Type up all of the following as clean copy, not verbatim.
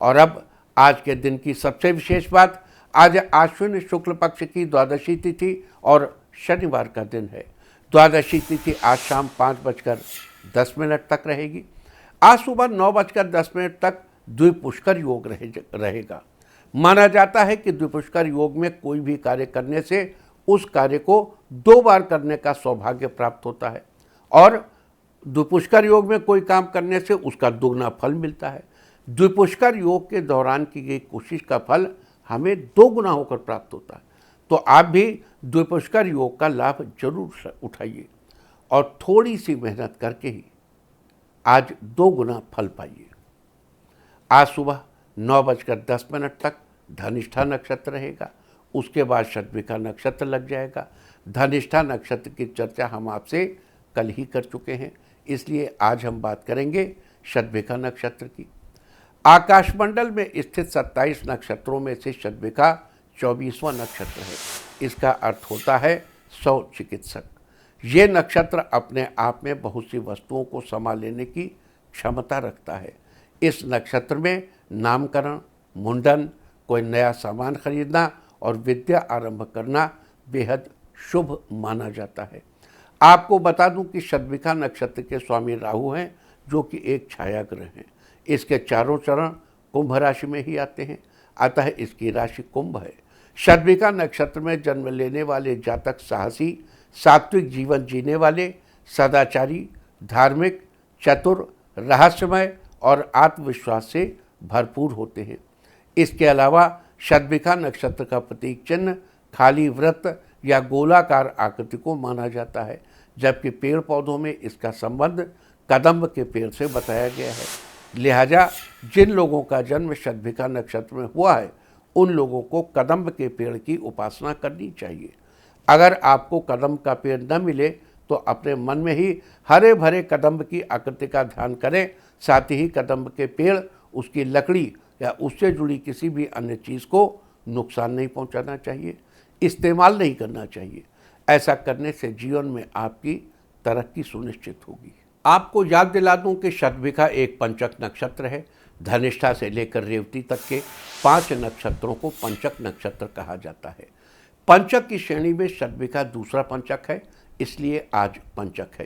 और अब आज के दिन की सबसे विशेष बात, आज आश्विन शुक्ल पक्ष की द्वादशी तिथि और शनिवार का दिन है। द्वादशी तिथि आज शाम 5:10 तक रहेगी। आज सुबह 9:10 तक द्विपुष्कर योग रहेगा। माना जाता है कि द्विपुष्कर योग में कोई भी कार्य करने से उस कार्य को 2 बार करने का सौभाग्य प्राप्त होता है और द्विपुष्कर योग में कोई काम करने से उसका दुगना फल मिलता है। द्विपुष्कर योग के दौरान की गई कोशिश का फल हमें 2 गुना होकर प्राप्त होता है। तो आप भी द्विपुष्कर योग का लाभ जरूर उठाइए और थोड़ी सी मेहनत करके ही आज 2 गुना फल पाइए। आज सुबह 9:10 तक धनिष्ठा नक्षत्र रहेगा, उसके बाद शतभिखा नक्षत्र लग जाएगा। धनिष्ठा नक्षत्र की चर्चा हम आपसे कल ही कर चुके हैं, इसलिए आज हम बात करेंगे शतभिखा नक्षत्र की। आकाशमंडल में स्थित 27 नक्षत्रों में से शतभिखा 24वां नक्षत्र है। इसका अर्थ होता है सौ चिकित्सक। ये नक्षत्र अपने आप में बहुत सी वस्तुओं को संभाल लेने की क्षमता रखता है। इस नक्षत्र में नामकरण, मुंडन, कोई नया सामान खरीदना और विद्या आरंभ करना बेहद शुभ माना जाता है। आपको बता दूं कि शतभिखा नक्षत्र के स्वामी राहु हैं, जो कि एक छाया ग्रह हैं। इसके चारों चरण कुंभ राशि में ही आते हैं, अतः इसकी राशि कुंभ है। शतभिखा नक्षत्र में जन्म लेने वाले जातक साहसी, सात्विक जीवन जीने वाले, सदाचारी, धार्मिक, चतुर, रहस्यमय और आत्मविश्वास से भरपूर होते हैं। इसके अलावा शतभिखा नक्षत्र का प्रतीक चिन्ह खाली वृत्त या गोलाकार आकृति को माना जाता है, जबकि पेड़ पौधों में इसका संबंध कदम्ब के पेड़ से बताया गया है। लिहाजा जिन लोगों का जन्म शतभिखा नक्षत्र में हुआ है, उन लोगों को कदम्ब के पेड़ की उपासना करनी चाहिए। अगर आपको कदम्ब का पेड़ न मिले तो अपने मन में ही हरे भरे कदम्ब की आकृति का ध्यान करें। साथ ही कदम्ब के पेड़, उसकी लकड़ी या उससे जुड़ी किसी भी अन्य चीज़ को नुकसान नहीं पहुंचाना चाहिए, इस्तेमाल नहीं करना चाहिए। ऐसा करने से जीवन में आपकी तरक्की सुनिश्चित होगी। आपको याद दिला दूं कि शतभिखा एक पंचक नक्षत्र है। धनिष्ठा से लेकर रेवती तक के 5 नक्षत्रों को पंचक नक्षत्र कहा जाता है। पंचक की श्रेणी में शतभिखा दूसरा पंचक है, इसलिए आज पंचक है।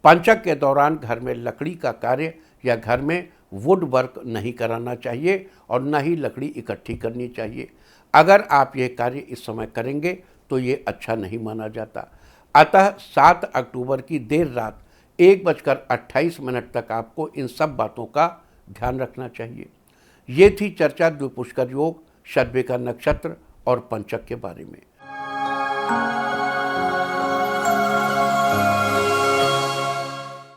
पंचक के दौरान घर में लकड़ी का कार्य या घर में वुड वर्क नहीं कराना चाहिए और न ही लकड़ी इकट्ठी करनी चाहिए। अगर आप ये कार्य इस समय करेंगे तो ये अच्छा नहीं माना जाता। अतः 7 अक्टूबर की देर रात 1:28 तक आपको इन सब बातों का ध्यान रखना चाहिए। ये थी चर्चा द्विपुष्कर योग, शतभिखा नक्षत्र और पंचक के बारे में।